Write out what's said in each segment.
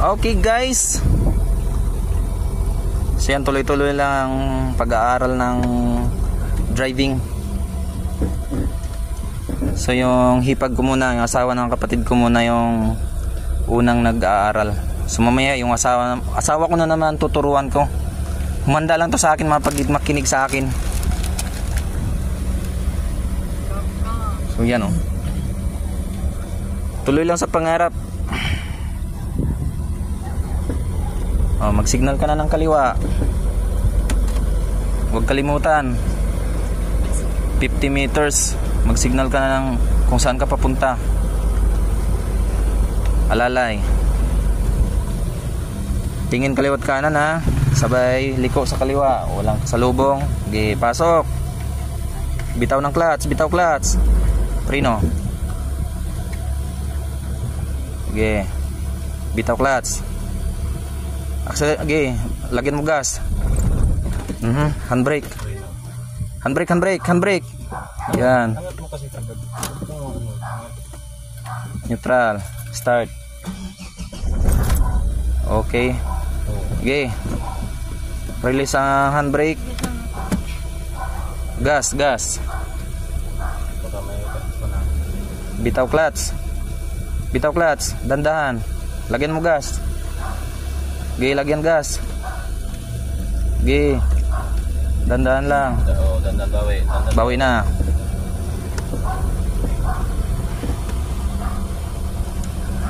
Okay guys, so yan, tuloy-tuloy lang pag-aaral ng driving. So yung hipag ko muna, yung asawa ng kapatid ko muna yung unang nag-aaral. So mamaya yung asawa ko na naman tuturuan ko. Humanda lang to sa akin, makinig sa akin. So yan, oh. Tuloy lang sa pangarap. Mag-signal ka na ng kaliwa. Huwag kalimutan, 50 meters mag-signal ka na ng kung saan ka papunta. Alalay, tingin kaliwat kanan ha, sabay liko sa kaliwa, walang kasalubong. Okay, pasok. Bitaw ng clutch, bitaw clutch. Preno. Okay, bitaw clutch. Okay, lagyan mo gas. Handbrake. Handbrake. Yan. Neutral. Start. Okay. Okay. Release ang handbrake. Gas. Bitaw clutch. Dandahan. Lagyan mo gas. Okay, lagyan gas. Okay. Dandahan lang. Dandahan bawi. Bawi na.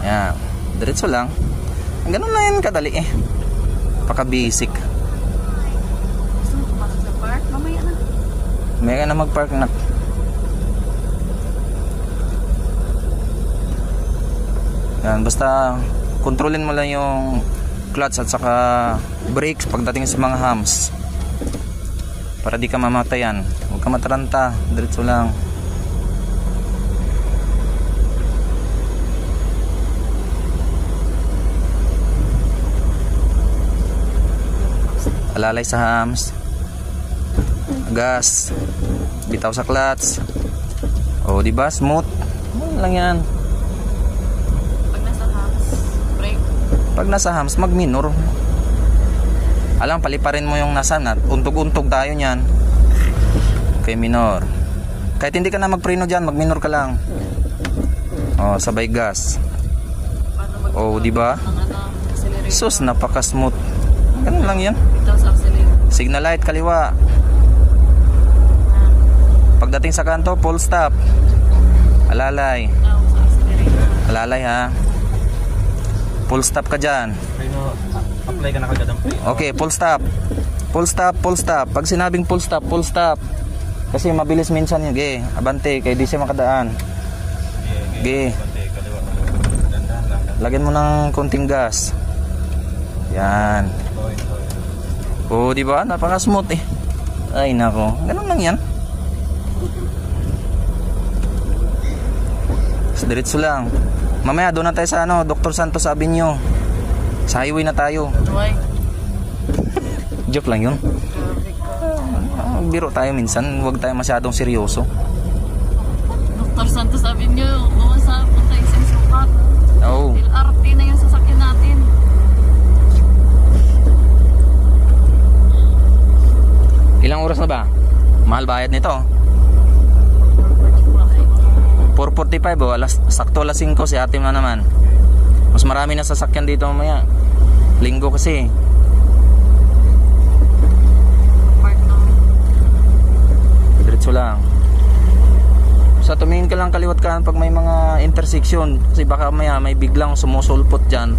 Yan. Diretso lang. Ganun lang yan kadali eh. Paka-basic. Gusto mo pumasok sa park? Mamaya na. Mamaya ka na mag-park na. Yan. Basta kontrolin mo lang yung clutch at saka brakes pagdating sa mga humps para di ka mamatayan. Huwag ka mataranta, diretso lang. Alalay sa humps, gas, bitaw sa clutch. O diba, smooth lang yan. Pag nasa hams, mag-minor. Alam, paliparin mo yung nasa nat. Untog-untog tayo niyan. Okay, minor. Kahit hindi ka na magpreno dyan, mag-minor ka lang. Oh, sabay gas. Oh, di ba? Sus, napaka-smooth. Ganun lang yan. Signal light, kaliwa. Pagdating sa kanto, full stop. Alalay. Alalay ha. Full stop ka dyan. Apply ka na kagad ang preno. Okay, full stop. Pag sinabing full stop. Kasi mabilis minsan yun. Okay, abante, kaya di siya makadaan. Okay. Lagyan mo ng konting gas. Yan. Oh, di ba? Napaka-smooth eh. Ay, nako. Ganun lang yan. Diretso lang. Mamaya doon na tayo sa Dr. Santos Avenue. Sa highway na tayo. Joke lang yun. Biro tayo minsan. Huwag tayo masyadong seryoso. Dr. Santos Avenue, doon sa punta isang sukat. Oo. LRT na yung sasakyan natin. Ilang oras na ba? Mahal bayad nito. 4:45 oh, sakto alas 5 si ate mo na naman. Mas marami na sasakyan dito mamaya. Linggo kasi. Diretso lang. Sa tumingin ka lang kaliwat kanan pag may mga intersection. Kasi baka mamaya may biglang sumusulpot dyan.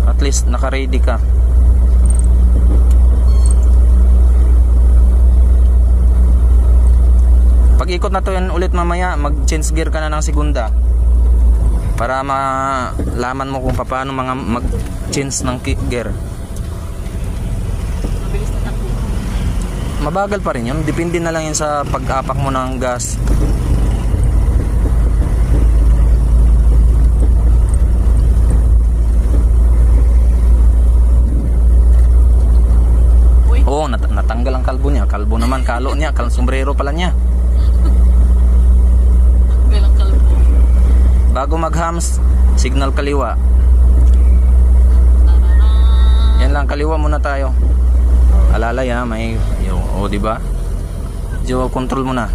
At least naka-ready ka. Pag ikot na to yan ulit mamaya, mag-change gear ka na ng segunda para malaman mo kung paano mag-change ng gear. Mabagal pa rin yun, depende na lang yun sa pag-apak mo ng gas. Oo, natanggal ang kalbo niya. Kalbo naman, kalo niya, sombrero pala niya. Bago mag-hams, signal kaliwa. yan lang, kaliwa muna tayo. Alalay ha, may di ba? Medyo control mo na.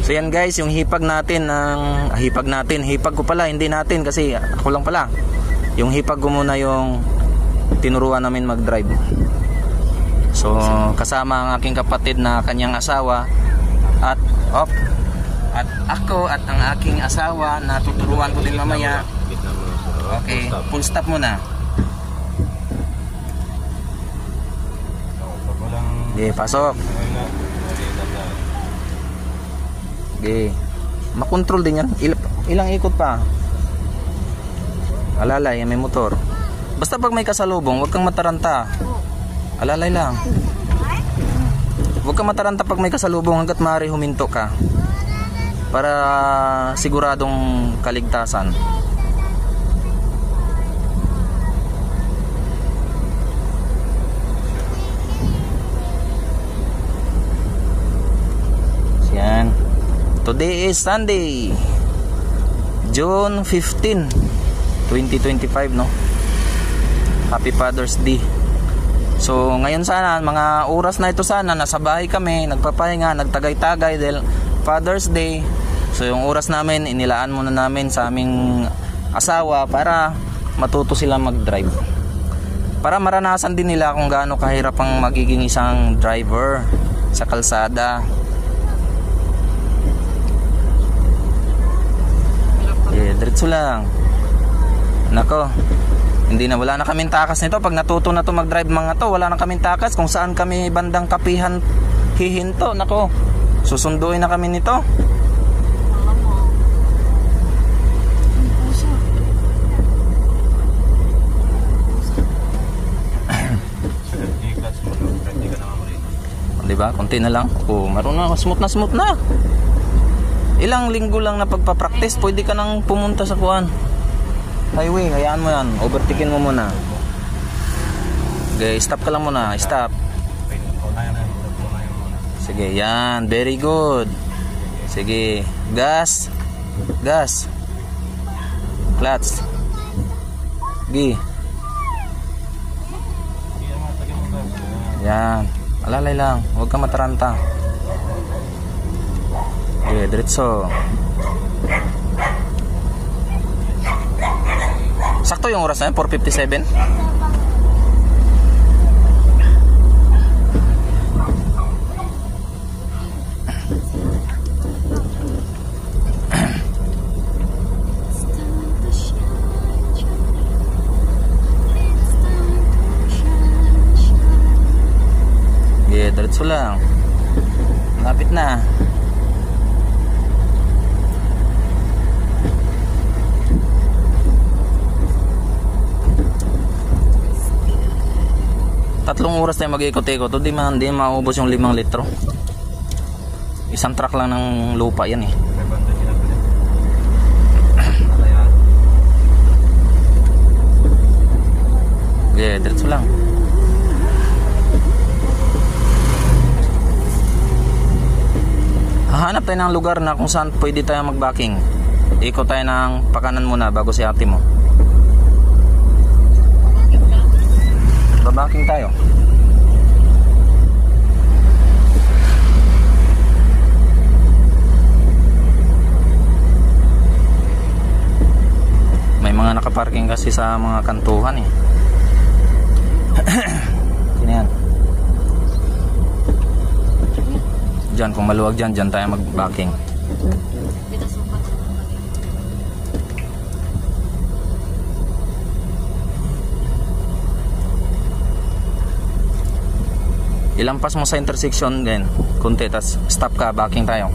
So yan guys, yung hipag natin hipag ko pala, hindi natin kasi ako lang pala. Yung hipag ko muna yung tinuruan namin mag-drive. So kasama ang aking kapatid na kanyang asawa at ako at ang aking asawa na tuturuan ko din mamaya. Okay, full stop muna. Okay, pasok. Okay. Makontrol din yan. Ilang ikot pa. Alalay, may motor. Basta pag may kasalubong, huwag kang mataranta. Alalay lang. Huwag kang mataranta pag may kasalubong hanggat maaari huminto ka. Para siguradong kaligtasan. Yan. Today is Sunday, June 15, 2025, no? Happy Father's Day. So ngayon sana, mga oras na ito sana, nasa bahay kami, nagpapahinga, nagtagay-tagay dahil Father's Day. So yung oras namin, inilaan muna namin sa aming asawa para matuto sila mag-drive. Para maranasan din nila kung gaano kahirap ang magiging isang driver sa kalsada. Diretso lang. Nako, wala na kaming takas nito. Pag natuto na to mag-drive mga to, wala na kaming takas. Kung saan kami bandang kapihan hihinto, nako, susunduin na kami nito. Diba? Konti na lang. Marunong na, smooth na. Ilang linggo lang na pagpapractice, pwede ka nang pumunta sa kuan highway, hayaan mo yan, overtaken mo muna. Okay, stop ka lang muna, stop. Sige, yan, very good. Sige, gas, clutch, gi, yan, alalay lang, huwag ka mataranta. Okay, diretso. Sakto yung oras na yun, 4:57. Okay, diretso lang. Lapit na. Tatlong oras tayo mag-ikot-ikot. Hindi maubos yung 5 litro. Isang truck lang ng lupa yan eh. Okay, diretso lang. Hahanap tayo ng lugar na kung saan pwede tayo mag-backing. Ikot tayo ng pakanan muna bago si ate mo. Babaking tayo. May mga nakaparking kasi sa mga kantuhan eh. Sino yan? Diyan, kung maluwag dyan tayo mag-backing. Ilampas mo sa intersection din, kunti, tas stop ka, backing tayo.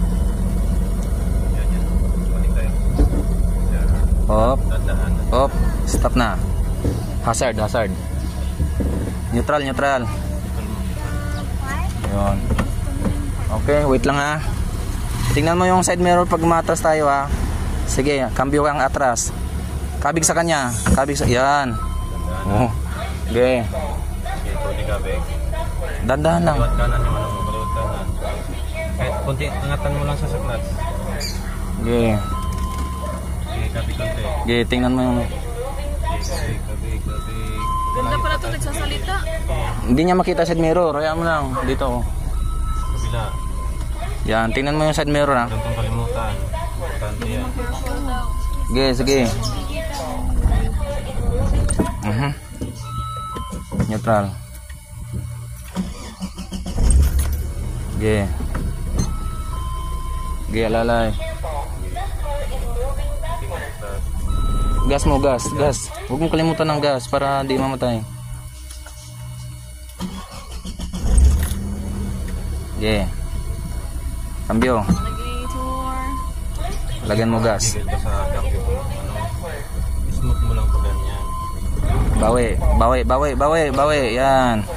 Hop, stop na. Hazard. Neutral. Yun. Okay, wait lang ha. Tingnan mo yung side mirror pag matras tayo ha. Sige, cambio kang atras. Kabig sa kanya. Yan. Oh. Okay. Dandahan lang. Kaliwat kanan yung kaliwat kanan. Kahit konti, angatan mo lang sa clutch. Okay. Okay, kapi konti. Okay, tingnan mo yung Kabig. Ganda pala ito, nagsasalita. Hindi niya makita side mirror. Hayaan mo lang. Dito. Kabila. Yan, tingnan mo yung side mirror ha. Huwag kang kalimutan. Importante yan. Sige, sige. Neutral. Sige. Sige, alalay. Gas mo, gas, gas. Huwag mong kalimutan ng gas para di mamatay. Sige. Cambio. Navigator. Lagyan mo gas. Tigil ka sa cambio ko. Smooth mo lang pa ganyan. Bawi, bawi, bawi, bawi, bawi. Yan.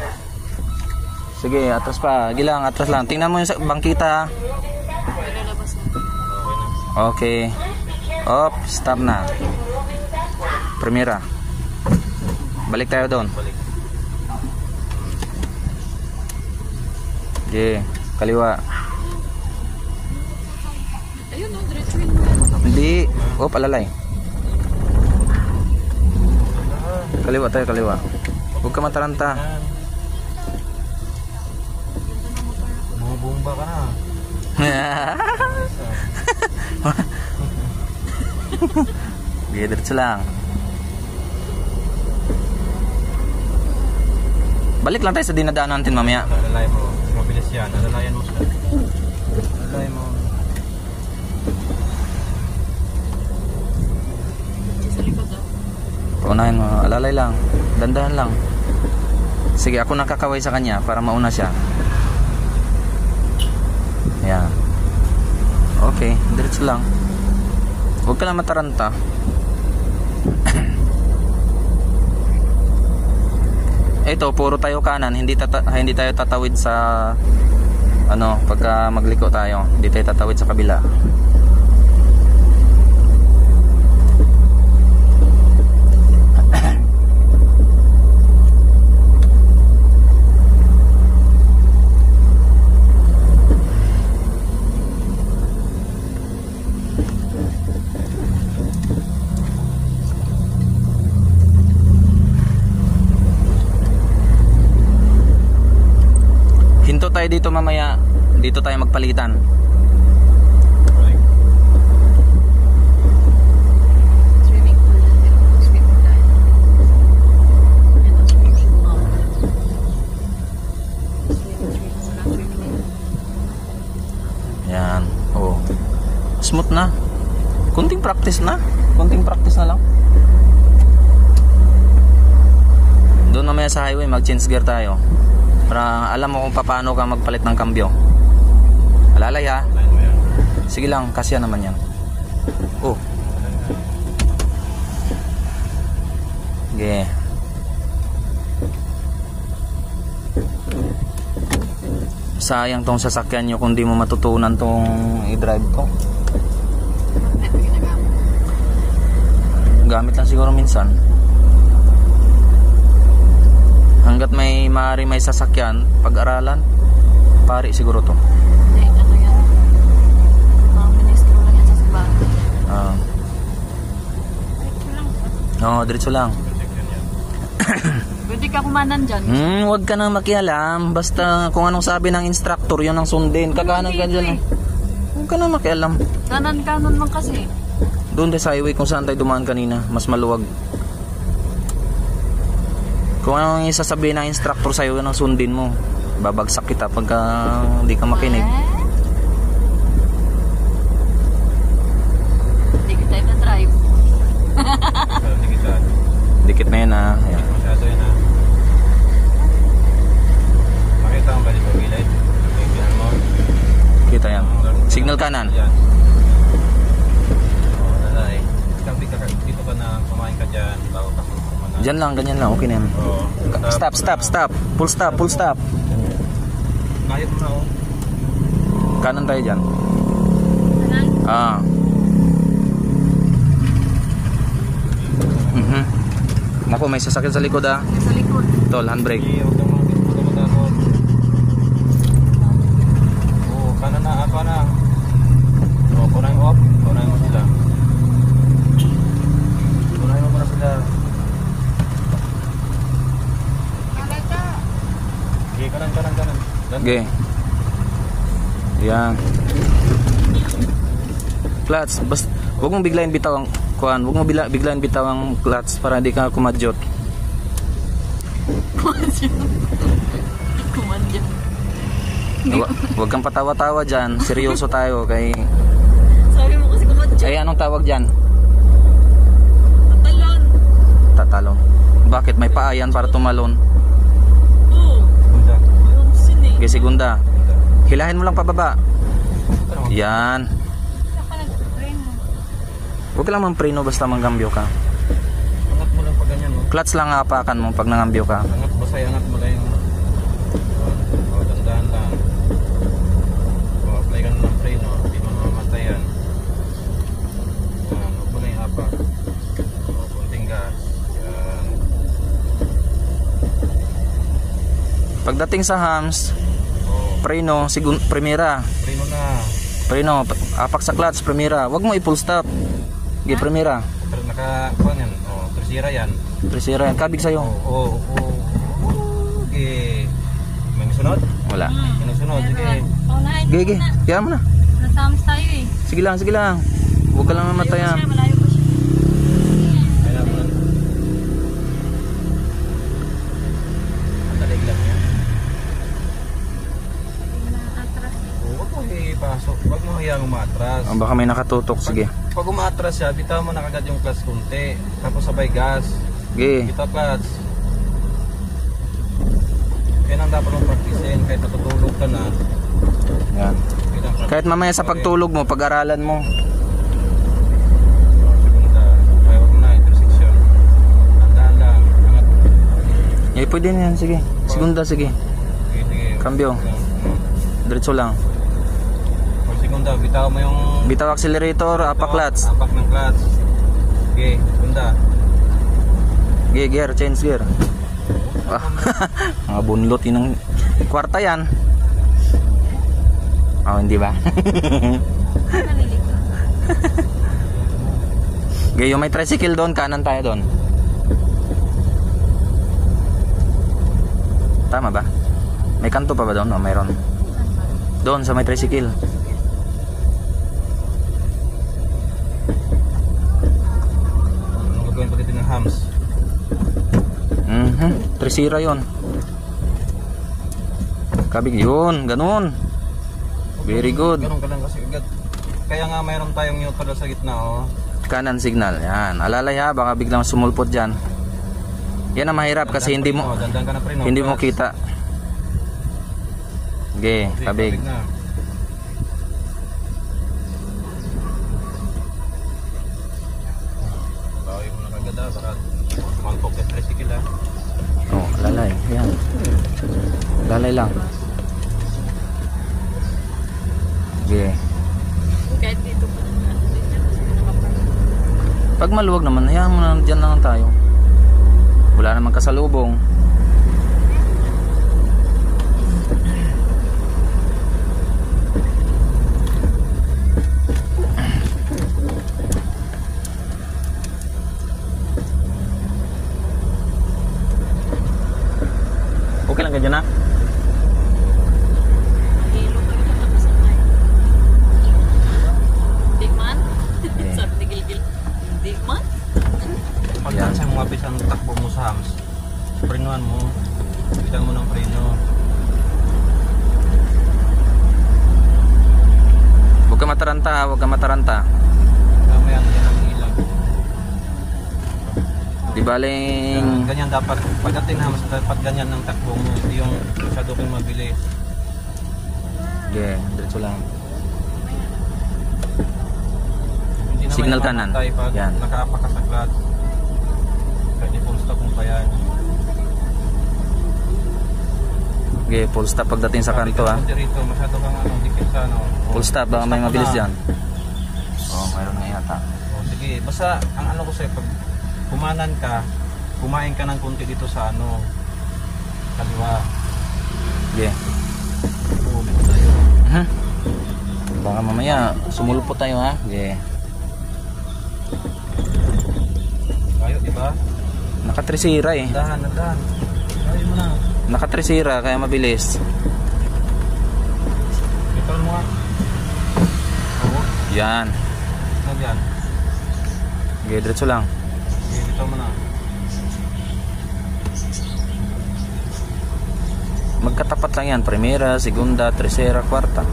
Sige, atras pa. Gilang, atras lang. Tingnan mo yung bangkita. May lalabas na. Okay. Op, stop na. Primera. Balik tayo doon. Balik. Okay, kaliwa. Ayun, no, diretso yun mo yan. Hindi. Op, alalay. Kaliwa tayo, kaliwa. Huwag ka mataranta. Bumubumba ka na. Sige, diretso lang. Balik lang tayo sa dinadaanan natin mamaya. Alalay mo. Mabilis yan. Alalayan mo siya. Alalay mo. Sa likod daw. Paunahin mo. Alalay lang. Dandahan lang. Sige, ako nakakaway sa kanya para mauna siya. Yan. Okay, diretso lang. Huwag ka lang mataranta. Ito, puro tayo kanan, hindi tayo tatawid sa ano, pagka magliko tayo, hindi tayo tatawid sa kabila. Hinto tayo dito mamaya. Dito tayo magpalitan. Swimming pool na din. Swimming tayo. Yan ang swimming pool. Swimming. Yan. Oh. Smooth na. Kunting practice na. Kunting practice na lang. Doon mamaya sa highway mag-change gear tayo. Para alam mo kung paano ka magpalit ng kambyo. Alalay ha. Alalayan mo yan. Sige lang, kasya naman yan. Oh. Sige. Sayang tong sasakyan nyo kung di mo matutunan tong i-drive ko. Ito ginagamit. Gamit lang siguro minsan. Hanggat may maaari may sasakyan, pag-aralan, pari siguro to. Hindi, ano yan? Mga ministro lang yan sa Sabah. Oo, diretso lang. Pwede ka kumanan dyan. Huwag ka nang makialam. Basta kung anong sabi ng instructor, yun ang sundin. Kakanan ka dyan. Huwag ka nang makialam. Kanan-kanan lang kasi. Doon tayo sa highway kung saan tayo dumaan kanina. Mas maluwag. Kung anong isasabihin ng instructor sa'yo, yun ang sundin mo. Babagsak kita pagka hindi ka makinig. Hindi kita na drive. Pero dikitan. Dikit na yun ha. Ayan. Masyado yun ha. Makita ang balik mo gilid. Nakikita mo. Kita yan. Signal kanan. Yan. Alalay. Dito ka na kumain ka dyan. Bago ka kumain. Diyan lang, ganyan lang. Okay na yan. Oo. Stop, stop, stop. Full stop, full stop. Nayot mo na oh. Kanan tayo dyan. Kanan? Ah. Naku, may sasakyan sa likod ah. Sa likod. Tol, handbrake. Sige, huwag kang magkakot. Oo, kanan na, apa na. Oo, kunahin off. Kunahin mo sila. Kunahin mo muna sila. Okay. Yan. Clutch, basta huwag mong biglayin bitaw ang kuan, huwag mong biglayin bitaw ang clutch para hindi ka kumadyot. Kumadya. Huwag kang patawa-tawa dyan, seryoso tayo kay... Sabi mo kasi kumadya. Ay, anong tawag dyan? Tatalon. Tatalon. Bakit? May paa yan para tumalon. Oo. Punta. Yung sini. Okay, segunda. Hilahin mo lang pababa. Yan. Saka nag-train mo. Huwag ka lang mampreno basta manggambyo ka. Angat mo lang pag ganyan, no? Clutch lang hapakan mo pag nangambyo ka. Angat, basta angat mo lang yung... Dandahan lang. Apply ka na ng preno, hindi mo mamamatay yan. Yan, huwag mo na yung apak. Kunting gas. Yan. Pagdating sa hams, preno, primera. Preno na. Preno, apak sa clutch, primera. Huwag mo i-full stop. Okay, primera. Naka-kuhan yan. Tersira yan. Primera yan. Kabig sa'yo. Okay. May sunod? Wala. May sunod, sige. Paunahin mo Gege, muna. kaya mo na. Nasams tayo eh. Sige lang, sige lang. Huwag ka lang mamatayan. Malayo pa siya. Kaya mo lang. Ang dalig lang yan. Hindi mo na atras. Huwag mo ipasok. Huwag mo hayang umatras. Oh, baka may nakatutok. Sige. Pag umatras siya, bitaw mo na kagad yung clutch kunti. Tapos sabay gas. Okay. Bitaw clutch. Yan ang dapat mong practicein. Kahit natutulog ka na. Yan. Yan ang Kahit mamaya sa pagtulog mo, pag-aralan mo. Segunda. Ay, huwag mo na. Intersection. Tandaan lang. Angat. Eh, pwede na yan. Sige. Segunda, sige. Sige, sige. Cambio. Diretso lang. Pag segunda, bitaw mo yung... Bitaw accelerator, apak clutch. Apak ng clutch. Okay, segunda. Okay, gear, change gear. Ah, mga bunlot yun ng kwarta yan. Oh, hindi ba? Nalilito. Okay, yung may tricycle doon, kanan tayo doon. Tama ba? May kanto pa ba doon? O, mayroon. Doon sa may tricycle. Anong gagawin pa dito ng hams? Tresira yun. Kabig yun, ganun. Very good. Ganun ka lang kasi agad. Kaya nga mayroon tayong neutral sa gitna, oh. Kanan signal, yan. Alalay ha, baka biglang sumulpot dyan. Yan ang mahirap kasi hindi mo Dandan ka na preno. hindi mo kita. Okay, kabig. Na. Bawin mo na kagad ah, para mangkok yung tricycle ah. Oh, lalay, yan. Lalay lang. Okay. Kahit dito pa naman. Pag maluwag naman, hayaan mo na dyan lang tayo. Wala namang kasalubong. Okay lang ka dyan, ha? Hilo pa rin ang kasabay. Hindi man. Sabi ni Gilgil. Hindi man. Pag Yan. sa mga pisang takbo mo sa hams, prenuan mo. Bitan mo ng preno. Huwag ka mataranta, ha? Huwag ka mataranta. Mamaya yan ang ilang. Di baling... Ganyan dapat. Pagdating hams, dapat ganyan ang takbo mo. Hindi yung masyado kang mabilis. Okay, diretso lang. Hindi naman Signal yung kanan. mamatay pag Yan. nakaapak ka sa clutch. Pwede full stop mo pa yan. Okay, full stop pagdating sa kanto, ha? Dito, masyado kang dikit sa ano. Full stop, baka may Stop mo mabilis na. dyan. Oh, mayroon nga yata. Sige, basta ang ano ko sa'yo, pag kumanan ka, kumain ka ng konti dito sa ano, kaliwa. Okay. Buo mo tayo. Baka mamaya sumulpot tayo, ha? Okay. Kayo, diba? Nakatresira eh. Dahan. Ayaw mo na. Nakatresira kaya mabilis. Bitaw mo nga. Oo. Yan. Ano yan? Okay, diretso lang. Okay, bitaw mo na. Magkatapat lang yan. Primera, segunda, tercera, kwarta.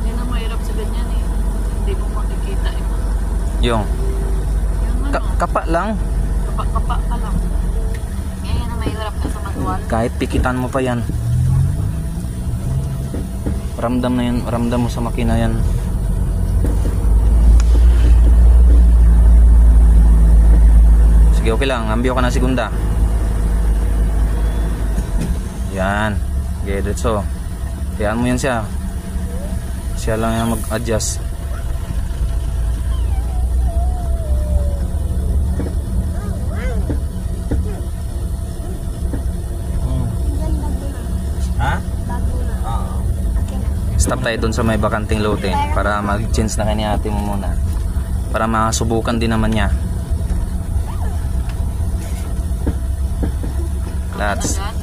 Yan ang mahirap sa ganyan eh. Hindi mo makikita eh. Yung. Yung ano, Kapa lang. kapa pa lang. Yan ang mahirap na sa manual. Kahit pikitan mo pa yan. Ramdam na yan. Ramdam mo sa makina yan. Sige, okay lang. Ambyo ka ng segunda. Yan. Okay, diretso. Kayaan mo yan siya. Siya lang yung mag-adjust. Ha? Oo. Stop tayo dun sa may bakanting lote para mag-change na kanya ate mo muna. Para masubukan din naman niya. Let's. Agad.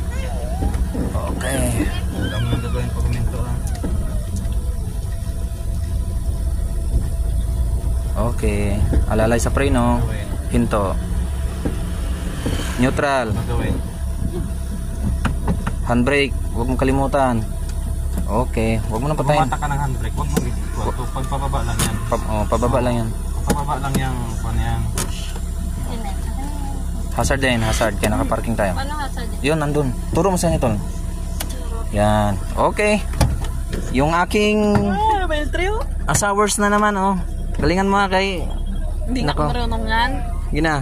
Okay. Alam mo nang gagawin pag uminto ha. Okay. Alalay sa preno. Gawin. Hinto. Neutral. Gagawin. Handbrake. Huwag mong kalimutan. Okay. Huwag mo na Pag patayin. bumata ka ng handbrake, huwag mo i-equal. Pag pababa lang yan. Pababa lang yan. Pag pababa lang yan, kung yan. Hazard din. Hazard. Kaya nakaparking tayo. Paano nga sa Yun, nandun. Turo mo sa nito. Yan. Okay. Yung aking may trio? asawers na naman, oh. Galingan mo nga kay... Hindi na Nako. ako marunong yan. Gina.